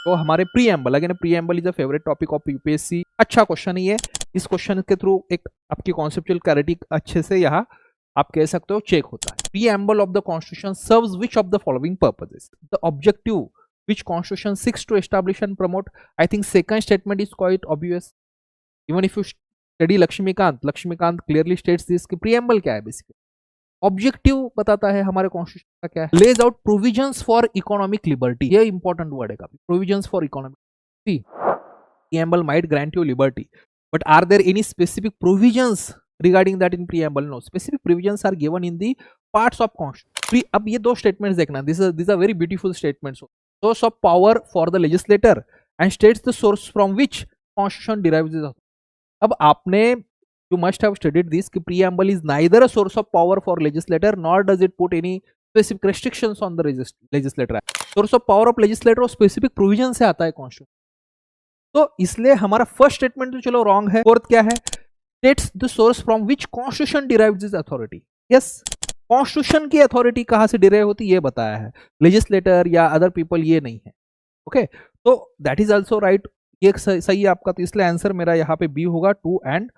तो हमारे preamble, again preamble is a favourite topic of UPSC. अच्छा क्वेश्चन है ये, इस क्वेश्चन के थ्रू एक आपकी कॉन्सेप्चुअल क्लैरिटी अच्छे से यहाँ आप कह सकते हो चेक होता है। Preamble of the constitution serves which of the following purposes, the objective which constitution seeks to establish and promote. I think second statement is quite obvious, even if you study Laxmikanth clearly states this कि preamble क्या है basically, objective बताता है हमारे constitution का क्या है। Lays out provisions for economic liberty, ये इंपॉर्टेंट वर्ड है काफी, provisions for economic. preamble might grant you liberty, but are there any specific provisions regarding that in preamble? No, specific provisions are given in the parts of constitution. अब ये दो statements देखना, these are very beautiful statements. Source of power for the legislator and states the source from which constitution derives this. अब आपने you must have studied this कि preamble is neither a source of power for legislator nor does it put any specific restrictions on the legislator. Source of power of legislator और specific provision से आता है constitution, तो इसलिए हमारा first statement तो चलो रॉन्ग है। फोर्थ क्या है, states the source from which constitution derives this authority. Yes, constitution की अथॉरिटी कहां से डिराइव होती है ये बताया है, लेजिस्लेटर या अदर पीपल ये नहीं है। ओके, तो दैट इज ऑल्सो राइट, ये सही है आपका, तो इसलिए आंसर मेरा यहाँ पे बी होगा 2 and